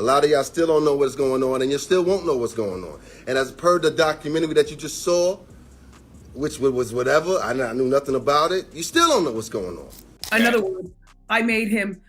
lot of y'all still don't know what's going on, and you still won't know what's going on. And as per the documentary that you just saw, which was whatever, I knew nothing about it, you still don't know what's going on. In other words, I made him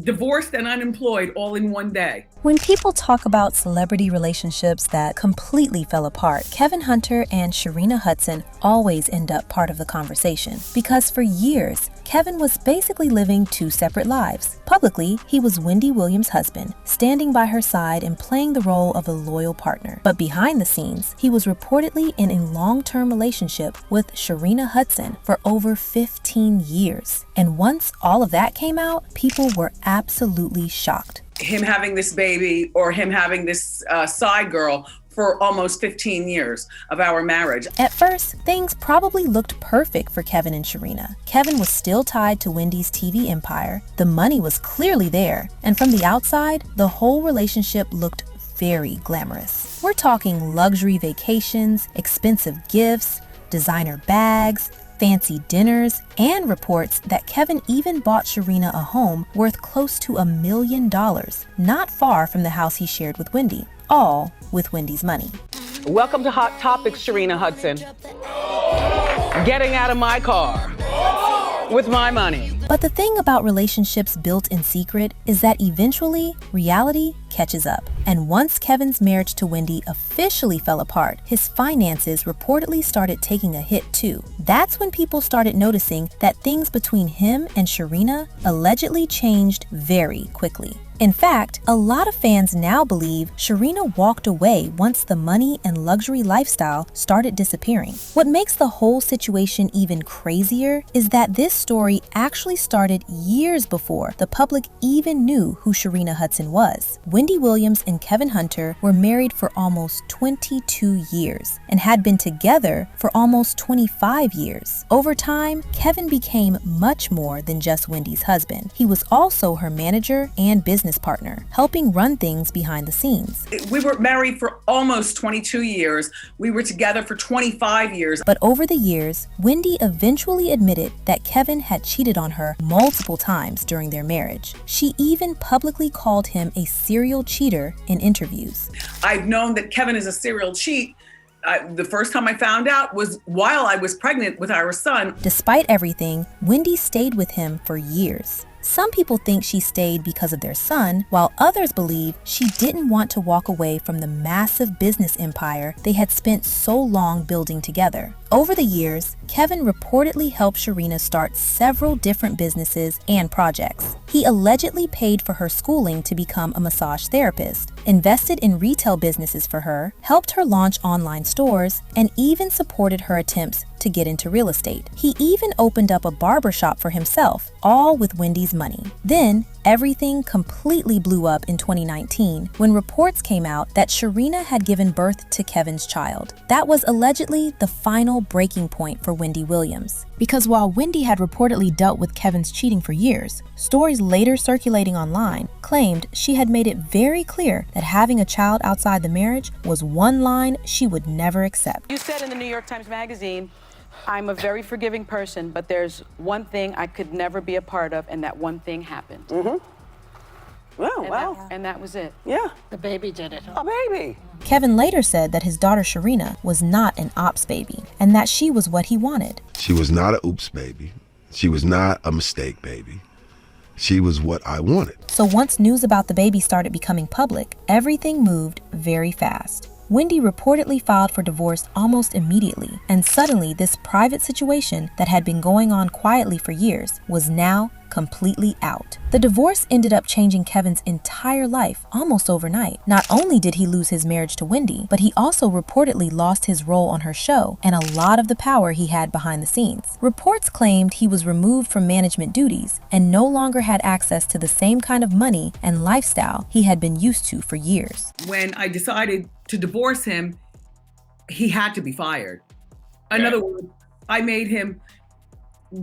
divorced and unemployed all in one day. When people talk about celebrity relationships that completely fell apart, Kevin Hunter and Sharina Hudson always end up part of the conversation. Because for years, Kevin was basically living two separate lives. Publicly, he was Wendy Williams' husband, standing by her side and playing the role of a loyal partner. But behind the scenes, he was reportedly in a long-term relationship with Sharina Hudson for over 15 years. And once all of that came out, people were absolutely shocked. Him having this baby or him having this side girl for almost 15 years of our marriage. At first, things probably looked perfect for Kevin and Sharina. Kevin was still tied to Wendy's TV empire, the money was clearly there, and from the outside, the whole relationship looked very glamorous. We're talking luxury vacations, expensive gifts, designer bags, fancy dinners, and reports that Kevin even bought Sharina a home worth close to $1 million, not far from the house he shared with Wendy, all with Wendy's money. Welcome to Hot Topics, Sharina Hudson. Getting out of my car with my money. But the thing about relationships built in secret is that eventually reality catches up. And once Kevin's marriage to Wendy officially fell apart, his finances reportedly started taking a hit too. That's when people started noticing that things between him and Sharina allegedly changed very quickly. In fact, a lot of fans now believe Sharina walked away once the money and luxury lifestyle started disappearing. What makes the whole situation even crazier is that this story actually started years before the public even knew who Sharina Hudson was. Wendy Williams and Kevin Hunter were married for almost 22 years and had been together for almost 25 years. Over time, Kevin became much more than just Wendy's husband. He was also her manager and business partner, helping run things behind the scenes. We were married for almost 22 years. We were together for 25 years. But over the years, Wendy eventually admitted that Kevin had cheated on her multiple times during their marriage. She even publicly called him a serial cheater in interviews. I've known that Kevin is a serial cheat. The first time I found out was while I was pregnant with our son. Despite everything, Wendy stayed with him for years. Some people think she stayed because of their son, while others believe she didn't want to walk away from the massive business empire they had spent so long building together. Over the years, Kevin reportedly helped Sharina start several different businesses and projects. He allegedly paid for her schooling to become a massage therapist, invested in retail businesses for her, helped her launch online stores, and even supported her attempts to get into real estate. He even opened up a barbershop for himself, all with Wendy's money. Then, everything completely blew up in 2019 when reports came out that Sharina had given birth to Kevin's child. That was allegedly the final breaking point for Wendy Williams. Because while Wendy had reportedly dealt with Kevin's cheating for years, stories later circulating online claimed she had made it very clear that having a child outside the marriage was one line she would never accept. You said in the New York Times Magazine, I'm a very forgiving person, but there's one thing I could never be a part of, and that one thing happened. Wow. And that was it. Yeah. The baby did it. A baby. Kevin later said that his daughter Sharina was not an ops baby, and that she was what he wanted. She was not a oops baby. She was not a mistake baby. She was what I wanted. So once news about the baby started becoming public, everything moved very fast. Wendy reportedly filed for divorce almost immediately, and suddenly this private situation that had been going on quietly for years was now completely out. The divorce ended up changing Kevin's entire life almost overnight. Not only did he lose his marriage to Wendy, but he also reportedly lost his role on her show and a lot of the power he had behind the scenes. Reports claimed he was removed from management duties and no longer had access to the same kind of money and lifestyle he had been used to for years. When I decided to divorce him, he had to be fired. In other words, I made him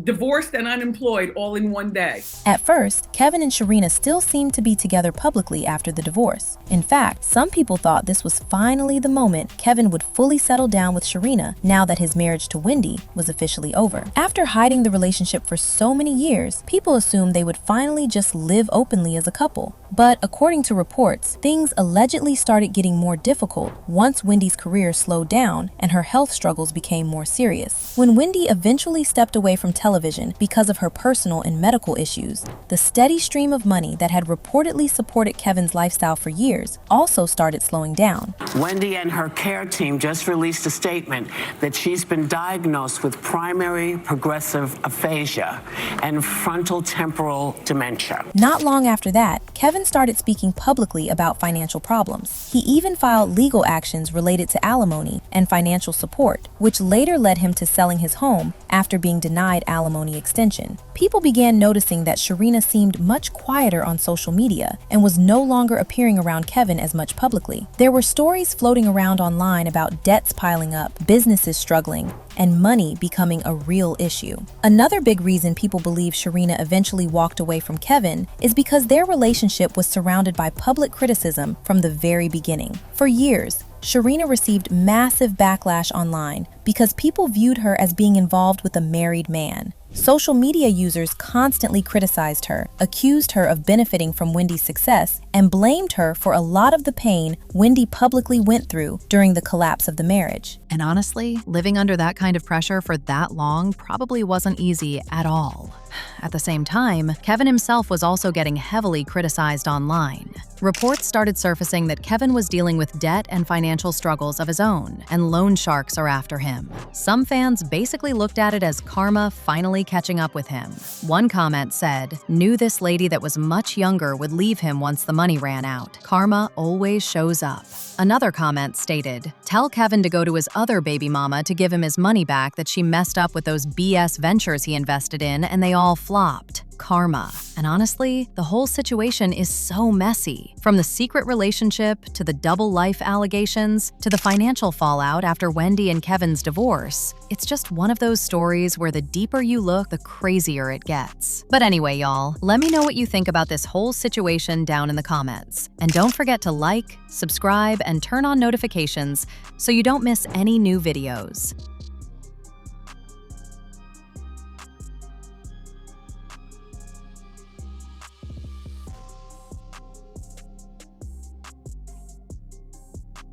divorced and unemployed all in one day. At first, Kevin and Sharina still seemed to be together publicly after the divorce. In fact, some people thought this was finally the moment Kevin would fully settle down with Sharina now that his marriage to Wendy was officially over. After hiding the relationship for so many years, people assumed they would finally just live openly as a couple. But according to reports, things allegedly started getting more difficult once Wendy's career slowed down and her health struggles became more serious. When Wendy eventually stepped away from television because of her personal and medical issues, the steady stream of money that had reportedly supported Kevin's lifestyle for years also started slowing down. Wendy and her care team just released a statement that she's been diagnosed with primary progressive aphasia and frontal temporal dementia. Not long after that, Kevin started speaking publicly about financial problems. He even filed legal actions related to alimony and financial support, which later led him to selling his home after being denied alimony extension. People began noticing that Sharina seemed much quieter on social media and was no longer appearing around Kevin as much publicly. There were stories floating around online about debts piling up, businesses struggling, and money becoming a real issue. Another big reason people believe Sharina eventually walked away from Kevin is because their relationship was surrounded by public criticism from the very beginning. For years, Sharina received massive backlash online because people viewed her as being involved with a married man. Social media users constantly criticized her, accused her of benefiting from Wendy's success, and blamed her for a lot of the pain Wendy publicly went through during the collapse of the marriage. And honestly, living under that kind of pressure for that long probably wasn't easy at all. At the same time, Kevin himself was also getting heavily criticized online. Reports started surfacing that Kevin was dealing with debt and financial struggles of his own, and loan sharks are after him. Some fans basically looked at it as karma finally catching up with him. One comment said, "Knew this lady that was much younger would leave him once the money ran out. Karma always shows up." Another comment stated, "Tell Kevin to go to his other baby mama to give him his money back that she messed up with those BS ventures he invested in and they all flopped." Karma. And honestly, the whole situation is so messy. From the secret relationship, to the double life allegations, to the financial fallout after Wendy and Kevin's divorce. It's just one of those stories where the deeper you look, the crazier it gets. But anyway, y'all, let me know what you think about this whole situation down in the comments. And don't forget to like, subscribe, and turn on notifications so you don't miss any new videos.